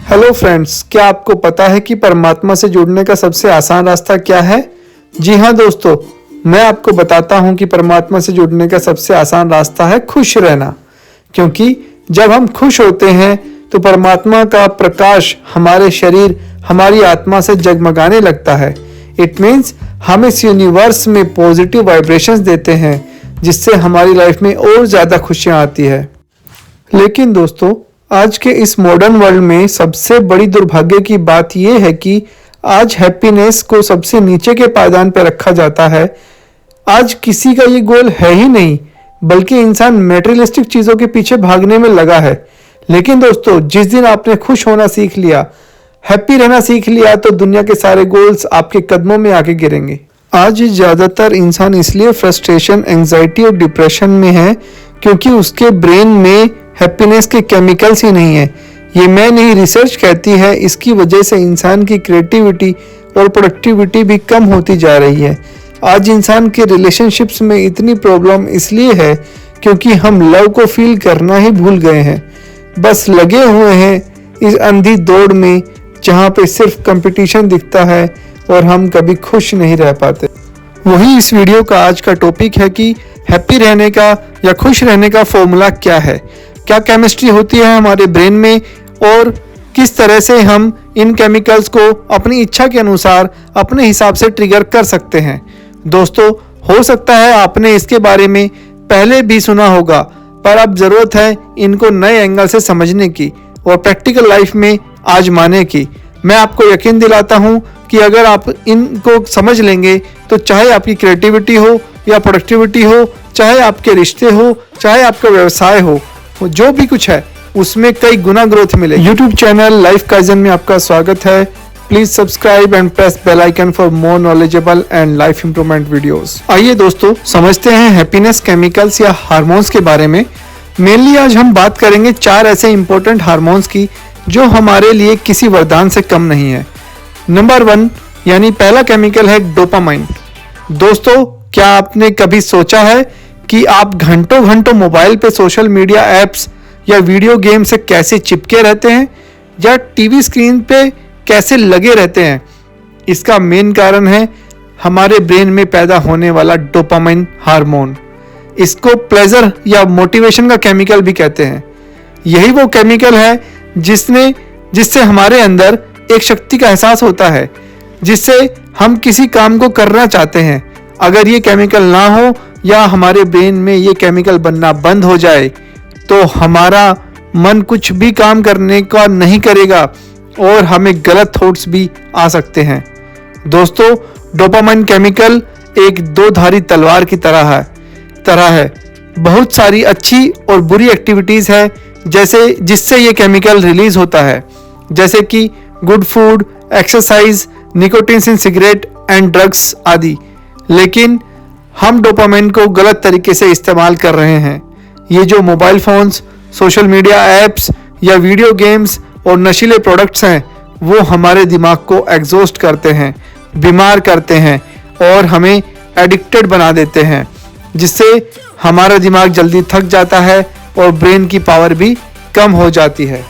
Hello friends, क्या आपको पता है कि परमात्मा से जुड़ने का सबसे आसान रास्ता क्या है? जी हाँ दोस्तों, मैं आपको बताता हूँ कि परमात्मा से जुड़ने का सबसे आसान रास्ता है खुश रहना। क्योंकि जब हम खुश होते हैं तो परमात्मा का प्रकाश हमारे शरीर, हमारी आत्मा से जगमगाने लगता है। इट मीन्स हम इस यूनिवर्स में पॉजिटिव वाइब्रेशंस देते हैं, जिससे हमारी लाइफ में और ज़्यादा खुशियाँ आती है। लेकिन दोस्तों, आज के इस मॉडर्न वर्ल्ड में सबसे बड़ी दुर्भाग्य की बात यह है कि आज हैप्पीनेस को सबसे नीचे के पायदान पर रखा जाता है। आज किसी का ये गोल है ही नहीं, बल्कि इंसान मैटेरियलिस्टिक चीज़ों के पीछे भागने में लगा है। लेकिन दोस्तों, जिस दिन आपने खुश होना सीख लिया, हैप्पी रहना सीख लिया, तो दुनिया के सारे गोल्स आपके कदमों में आके गिरेंगे। आज ज़्यादातर इंसान इसलिए फ्रस्ट्रेशन, एंजाइटी और डिप्रेशन में है क्योंकि उसके ब्रेन में हैप्पीनेस के केमिकल्स ही नहीं है। ये मैं नहीं, रिसर्च कहती है। इसकी वजह से इंसान की क्रिएटिविटी और प्रोडक्टिविटी भी कम होती जा रही है। आज इंसान के रिलेशनशिप्स में इतनी प्रॉब्लम इसलिए है क्योंकि हम लव को फील करना ही भूल गए हैं। बस लगे हुए हैं इस अंधी दौड़ में जहाँ पे सिर्फ कंपटीशन दिखता है और हम कभी खुश नहीं रह पाते। वही इस वीडियो का आज का टॉपिक है कि हैप्पी रहने का या खुश रहने का फॉर्मूला क्या है, क्या केमिस्ट्री होती है हमारे ब्रेन में और किस तरह से हम इन केमिकल्स को अपनी इच्छा के अनुसार अपने हिसाब से ट्रिगर कर सकते हैं। दोस्तों, हो सकता है आपने इसके बारे में पहले भी सुना होगा, पर अब ज़रूरत है इनको नए एंगल से समझने की और प्रैक्टिकल लाइफ में आजमाने की। मैं आपको यकीन दिलाता हूँ कि अगर आप इनको समझ लेंगे तो चाहे आपकी क्रिएटिविटी हो या प्रोडक्टिविटी हो, चाहे आपके रिश्ते हो, चाहे आपका व्यवसाय हो, जो भी कुछ है उसमें कई गुना ग्रोथ मिले। यूट्यूब चैनल लाइफ काइजन में आपका स्वागत है। Please subscribe and press bell icon for more knowledgeable and life improvement videos. आइए दोस्तों, समझते हैं हैप्पीनेस केमिकल्स या हार्मोन्स के बारे में। मेनली आज हम बात करेंगे 4 ऐसे इंपॉर्टेंट हार्मोन्स की जो हमारे लिए किसी वरदान से कम नहीं है। नंबर 1 यानी पहला केमिकल है डोपामाइन। दोस्तों, क्या आपने कभी सोचा है कि आप घंटों घंटों मोबाइल पे सोशल मीडिया ऐप्स या वीडियो गेम से कैसे चिपके रहते हैं या टीवी स्क्रीन पे कैसे लगे रहते हैं? इसका मेन कारण है हमारे ब्रेन में पैदा होने वाला डोपामाइन हार्मोन। इसको प्लेजर या मोटिवेशन का केमिकल भी कहते हैं। यही वो केमिकल है जिससे हमारे अंदर एक शक्ति का एहसास होता है, जिससे हम किसी काम को करना चाहते हैं। अगर ये केमिकल ना हो या हमारे ब्रेन में ये केमिकल बनना बंद हो जाए तो हमारा मन कुछ भी काम करने का नहीं करेगा और हमें गलत थॉट्स भी आ सकते हैं। दोस्तों, डोपामाइन केमिकल एक दो-धारी तलवार की तरह है। बहुत सारी अच्छी और बुरी एक्टिविटीज़ है जिससे ये केमिकल रिलीज होता है, जैसे कि good food, exercise, nicotine in cigarette and drugs आदि। लेकिन हम डोपामाइन को गलत तरीके से इस्तेमाल कर रहे हैं। ये जो mobile phones, social media apps या वीडियो गेम्स और नशीले प्रोडक्ट्स हैं, वो हमारे दिमाग को एग्जॉस्ट करते हैं, बीमार करते हैं और हमें एडिक्टेड बना देते हैं, जिससे हमारा दिमाग जल्दी थक जाता है और ब्रेन की पावर भी कम हो जाती है।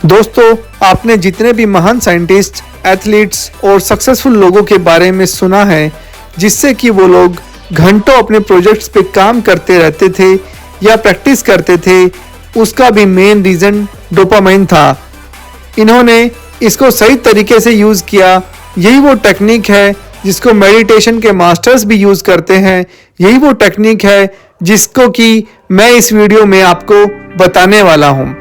दोस्तों, आपने जितने भी महान साइंटिस्ट, एथलीट्स और सक्सेसफुल लोगों के बारे में सुना है जिससे कि वो लोग घंटों अपने प्रोजेक्ट्स पे काम करते रहते थे या प्रैक्टिस करते थे, उसका भी मेन रीज़न डोपामाइन था। इन्होंने इसको सही तरीके से यूज़ किया। यही वो टेक्निक है जिसको मेडिटेशन के मास्टर्स भी यूज़ करते हैं। यही वो टेक्निक है जिसको कि मैं इस वीडियो में आपको बताने वाला हूँ।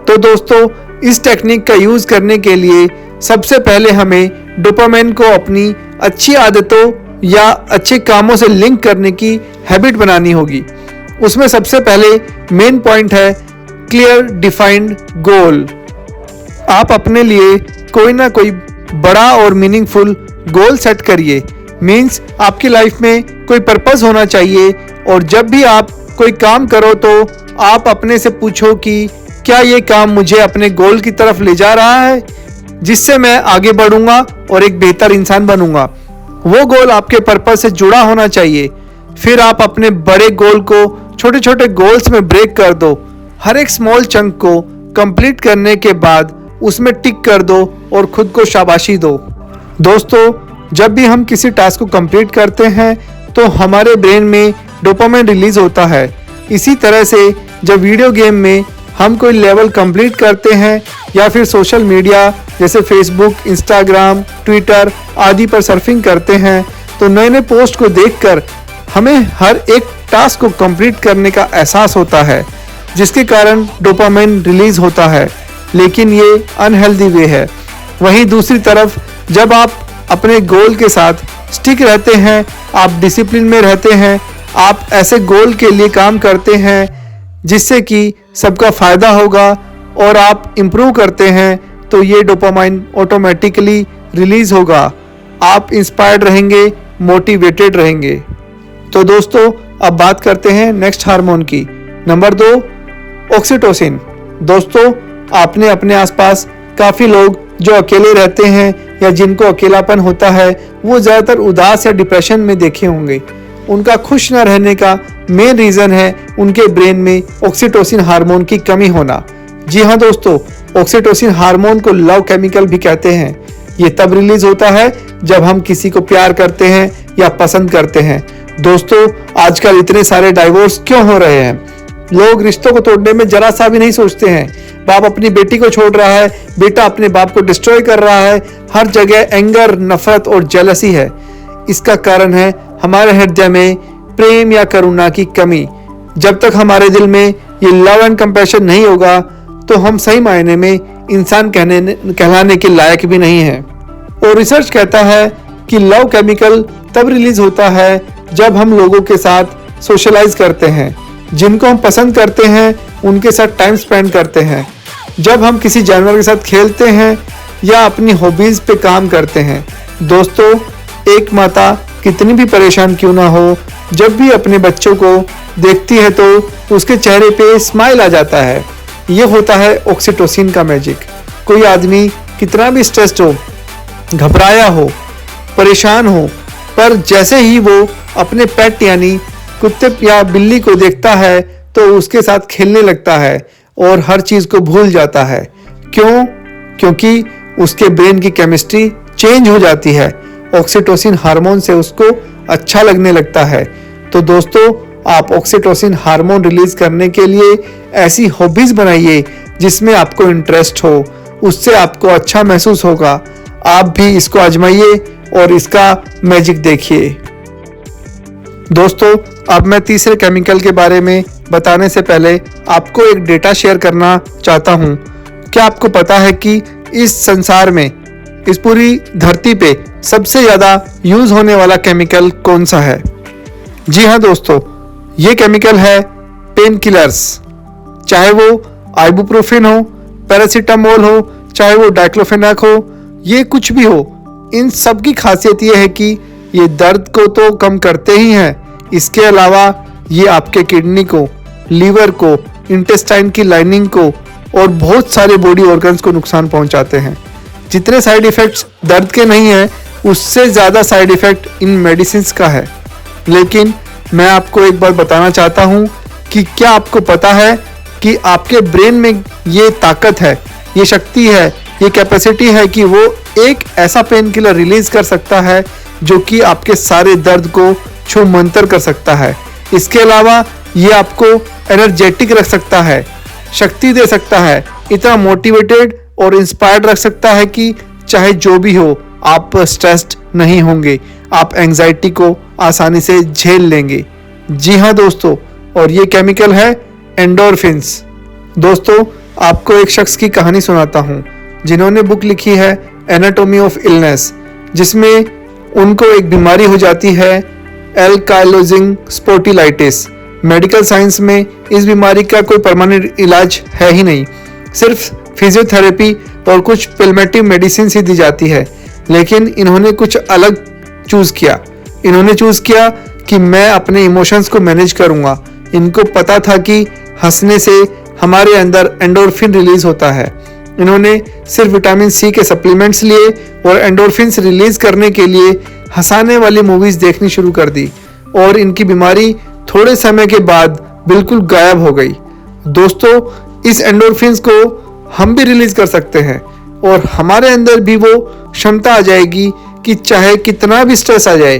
तो दोस्तों, इस टेक्निक का यूज़ करने के लिए सबसे पहले हमें डोपामाइन को अपनी अच्छी आदतों या अच्छे कामों से लिंक करने की हैबिट बनानी होगी। उसमें सबसे पहले मेन पॉइंट है क्लियर डिफाइंड गोल। आप अपने लिए कोई ना कोई बड़ा और मीनिंगफुल गोल सेट करिए। मीन्स आपकी लाइफ में कोई पर्पस होना चाहिए और जब भी आप कोई काम करो तो आप अपने से पूछो कि क्या ये काम मुझे अपने गोल की तरफ ले जा रहा है, जिससे मैं आगे बढ़ूंगा और एक बेहतर इंसान बनूंगा। वो गोल आपके पर्पस से जुड़ा होना चाहिए। फिर आप अपने बड़े गोल को छोटे छोटे गोल्स में ब्रेक कर दो। हर एक स्मॉल चंक को कंप्लीट करने के बाद उसमें टिक कर दो और खुद को शाबाशी दो। दोस्तों, जब भी हम किसी टास्क को कंप्लीट करते हैं तो हमारे ब्रेन में डोपामाइन रिलीज होता है। इसी तरह से जब वीडियो गेम में हम कोई लेवल कंप्लीट करते हैं या फिर सोशल मीडिया जैसे फेसबुक, इंस्टाग्राम, ट्विटर आदि पर सर्फिंग करते हैं तो नए नए पोस्ट को देखकर हमें हर एक टास्क को कंप्लीट करने का एहसास होता है, जिसके कारण डोपामाइन रिलीज होता है, लेकिन ये अनहेल्दी वे है। वहीं दूसरी तरफ जब आप अपने गोल के साथ स्टिक रहते हैं, आप डिसिप्लिन में रहते हैं, आप ऐसे गोल के लिए काम करते हैं जिससे कि सबका फायदा होगा और आप इम्प्रूव करते हैं, तो ये डोपामाइन ऑटोमेटिकली रिलीज होगा। आप इंस्पायर्ड रहेंगे, मोटिवेटेड रहेंगे। तो दोस्तों, अब बात करते हैं नेक्स्ट हार्मोन की। Number 2, oxytocin. दोस्तों, आपने अपने आसपास काफ़ी लोग जो अकेले रहते हैं या जिनको अकेलापन होता है वो ज़्यादातर उदास या डिप्रेशन में देखे होंगे। उनका खुश न रहने का मेन रीज़न है उनके ब्रेन में ऑक्सीटोसिन हार्मोन की कमी होना। जी हाँ दोस्तों, ऑक्सीटोसिन हार्मोन को लव केमिकल भी कहते हैं। ये तब रिलीज होता है जब हम किसी को प्यार करते हैं या पसंद करते हैं। दोस्तों, आजकल इतने सारे डाइवोर्स क्यों हो रहे हैं? लोग रिश्तों को तोड़ने में जरा सा भी नहीं सोचते हैं। बाप अपनी बेटी को छोड़ रहा है, बेटा अपने बाप को डिस्ट्रॉय कर रहा है। हर जगह एंगर, नफरत और जेलसी है। इसका कारण है हमारे हृदय में प्रेम या करुणा की कमी। जब तक हमारे दिल में ये लव एंड कंपैशन नहीं होगा तो हम सही मायने में इंसान कहलाने के लायक भी नहीं हैं। और रिसर्च कहता है कि लव केमिकल तब रिलीज होता है जब हम लोगों के साथ सोशलाइज करते हैं, जिनको हम पसंद करते हैं उनके साथ टाइम स्पेंड करते हैं, जब हम किसी जानवर के साथ खेलते हैं या अपनी हॉबीज पे काम करते हैं। दोस्तों, एक माता कितनी भी परेशान क्यों ना हो, जब भी अपने बच्चों को देखती है तो उसके चेहरे पे स्माइल आ जाता है। ये होता है ऑक्सीटोसिन का मैजिक। कोई आदमी कितना भी स्ट्रेस्ड हो, घबराया हो, परेशान हो, पर जैसे ही वो अपने पेट यानी कुत्ते या बिल्ली को देखता है तो उसके साथ खेलने लगता है और हर चीज को भूल जाता है। क्यों? क्योंकि उसके ब्रेन की केमिस्ट्री चेंज हो जाती है। ऑक्सीटोसिन हार्मोन से उसको अच्छा लगने लगता है। तो दोस्तों, आप ऑक्सीटोसिन हार्मोन रिलीज करने के लिए ऐसी हॉबीज बनाइए जिसमें आपको इंटरेस्ट हो, उससे आपको अच्छा महसूस होगा। आप भी इसको आजमाइए और इसका मैजिक देखिए। दोस्तों, अब मैं तीसरे केमिकल के बारे में बताने से पहले आपको एक डेटा शेयर करना चाहता हूँ। क्या आपको पता है कि इस संसार में, इस पूरी धरती पे सबसे ज़्यादा यूज होने वाला केमिकल कौन सा है? जी हाँ दोस्तों, ये केमिकल है पेन किलर्स। चाहे वो आइबुप्रोफेन हो, पैरासीटामोल हो, चाहे वो डाइक्लोफेनाक हो, ये कुछ भी हो, इन सब की खासियत ये है कि ये दर्द को तो कम करते ही हैं, इसके अलावा ये आपके किडनी को, लीवर को, इंटेस्टाइन की लाइनिंग को और बहुत सारे बॉडी ऑर्गन्स को नुकसान पहुंचाते हैं। जितने साइड इफ़ेक्ट्स दर्द के नहीं हैं, उससे ज़्यादा साइड इफ़ेक्ट इन मेडिसिन्स का है। लेकिन मैं आपको एक बात बताना चाहता हूँ कि क्या आपको पता है कि आपके ब्रेन में ये ताकत है, ये शक्ति है, ये कैपेसिटी है कि वो एक ऐसा पेन किलर रिलीज कर सकता है जो कि आपके सारे दर्द को छू मंतर कर सकता है। इसके अलावा ये आपको एनर्जेटिक रख सकता है, शक्ति दे सकता है, इतना मोटिवेटेड और इंस्पायर्ड रख सकता है कि चाहे जो भी हो आप स्ट्रेस्ड नहीं होंगे, आप एंजाइटी को आसानी से झेल लेंगे। जी हाँ दोस्तों, और ये केमिकल है एंडोर्फिन्स। दोस्तों, आपको एक शख्स की कहानी सुनाता हूँ जिन्होंने बुक लिखी है एनाटॉमी ऑफ इलनेस, जिसमें उनको एक बीमारी हो जाती है एल्काइलोजिंग स्पोटिलाइटिस। मेडिकल साइंस में इस बीमारी का कोई परमानेंट इलाज है ही नहीं, सिर्फ फिजियोथेरेपी और कुछ पिल्मेटिव मेडिसिन ही दी जाती है। लेकिन इन्होंने कुछ अलग चूज़ किया। इन्होंने चूज़ किया कि मैं अपने इमोशंस को मैनेज करूँगा। इनको पता था कि हंसने से हमारे अंदर एंडोर्फिन रिलीज होता है। इन्होंने सिर्फ विटामिन सी के सप्लीमेंट्स लिए और एंडोर्फिन्स रिलीज करने के लिए हंसाने वाली मूवीज देखनी शुरू कर दी और इनकी बीमारी थोड़े समय के बाद बिल्कुल गायब हो गई। दोस्तों, इस एंडोर्फिन्स को हम भी रिलीज कर सकते हैं। और हमारे अंदर भी वो क्षमता आ जाएगी कि चाहे कितना भी स्ट्रेस आ जाए,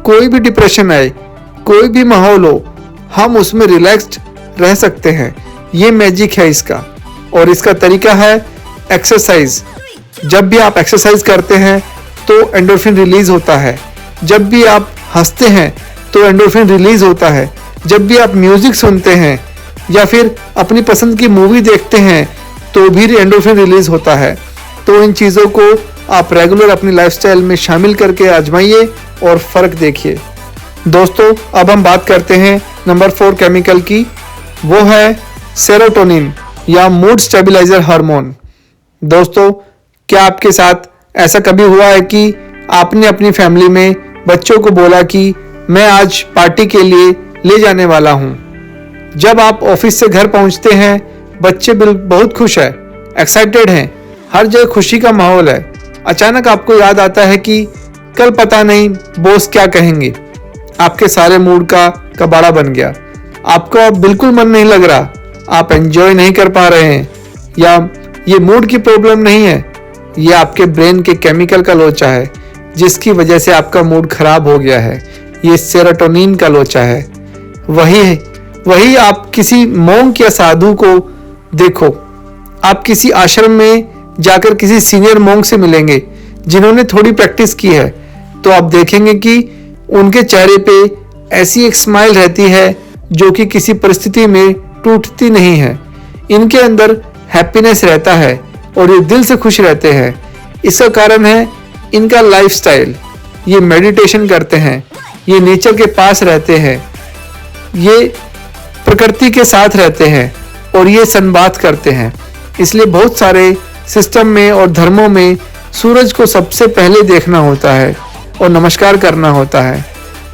कोई भी डिप्रेशन आए, कोई भी माहौल हो, हम उसमें रिलैक्स्ड रह सकते हैं। ये मैजिक है इसका। और इसका तरीका है एक्सरसाइज। जब भी आप एक्सरसाइज करते हैं तो एंडोर्फिन रिलीज होता है। जब भी आप हंसते हैं तो एंडोर्फिन रिलीज होता है। जब भी आप म्यूजिक सुनते हैं या फिर अपनी पसंद की मूवी देखते हैं तो भी एंडोर्फिन रिलीज होता है। तो इन चीज़ों को आप रेगुलर अपनी लाइफस्टाइल में शामिल करके आजमाइए और फ़र्क देखिए। दोस्तों, अब हम बात करते हैं नंबर 4 केमिकल की। वो है सेरोटोनिन या मूड स्टेबलाइजर हार्मोन। दोस्तों, क्या आपके साथ ऐसा कभी हुआ है कि आपने अपनी फैमिली में बच्चों को बोला कि मैं आज पार्टी के लिए ले जाने वाला हूँ। जब आप ऑफिस से घर पहुँचते हैं, बच्चे बहुत खुश हैं, एक्साइटेड हैं, हर जगह खुशी का माहौल है। अचानक आपको याद आता है कि कल पता नहीं बॉस क्या कहेंगे। आपके सारे मूड का कबाड़ा बन गया। आपका बिल्कुल मन नहीं लग रहा, आप एंजॉय नहीं कर पा रहे हैं। या ये मूड की प्रॉब्लम नहीं है, ये आपके ब्रेन के केमिकल का लोचा है जिसकी वजह से आपका मूड खराब हो गया है। ये सेरोटोनिन का लोचा है। वही आप किसी मोंक या साधु को देखो, आप किसी आश्रम में जाकर किसी सीनियर मोंक से मिलेंगे जिन्होंने थोड़ी प्रैक्टिस की है, तो आप देखेंगे कि उनके चेहरे पे ऐसी एक स्माइल रहती है जो कि किसी परिस्थिति में टूटती नहीं है। इनके अंदर हैप्पीनेस रहता है और ये दिल से खुश रहते हैं। इसका कारण है इनका लाइफस्टाइल। ये मेडिटेशन करते हैं, ये नेचर के पास रहते हैं, ये प्रकृति के साथ रहते हैं और ये संवाद करते हैं। इसलिए बहुत सारे सिस्टम में और धर्मों में सूरज को सबसे पहले देखना होता है और नमस्कार करना होता है।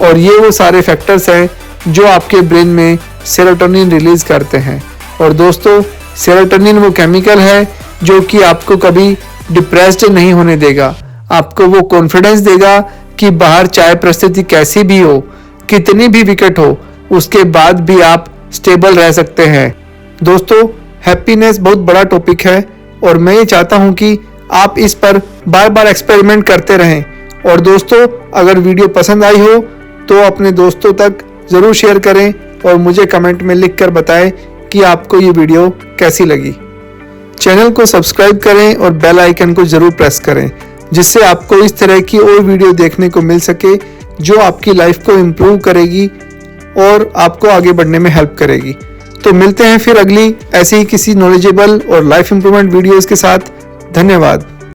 और ये वो सारे फैक्टर्स हैं जो आपके ब्रेन में सेरोटोनिन रिलीज करते हैं। और दोस्तों, सेरोटोनिन वो केमिकल है जो कि आपको कभी डिप्रेस्ड नहीं होने देगा। आपको वो कॉन्फिडेंस देगा कि बाहर चाहे परिस्थिति कैसी भी हो, कितनी भी विकट हो, उसके बाद भी आप स्टेबल रह सकते हैं। दोस्तों, हैप्पीनेस बहुत बड़ा टॉपिक है और मैं ये चाहता हूँ कि आप इस पर बार बार एक्सपेरिमेंट करते रहें। और दोस्तों, अगर वीडियो पसंद आई हो तो अपने दोस्तों तक ज़रूर शेयर करें और मुझे कमेंट में लिख कर बताएं कि आपको ये वीडियो कैसी लगी। चैनल को सब्सक्राइब करें और बेल आइकन को ज़रूर प्रेस करें, जिससे आपको इस तरह की और वीडियो देखने को मिल सके जो आपकी लाइफ को इम्प्रूव करेगी और आपको आगे बढ़ने में हेल्प करेगी। तो मिलते हैं फिर अगली ऐसे ही किसी नॉलेजेबल और लाइफ इंप्रूवमेंट वीडियोस के साथ। धन्यवाद।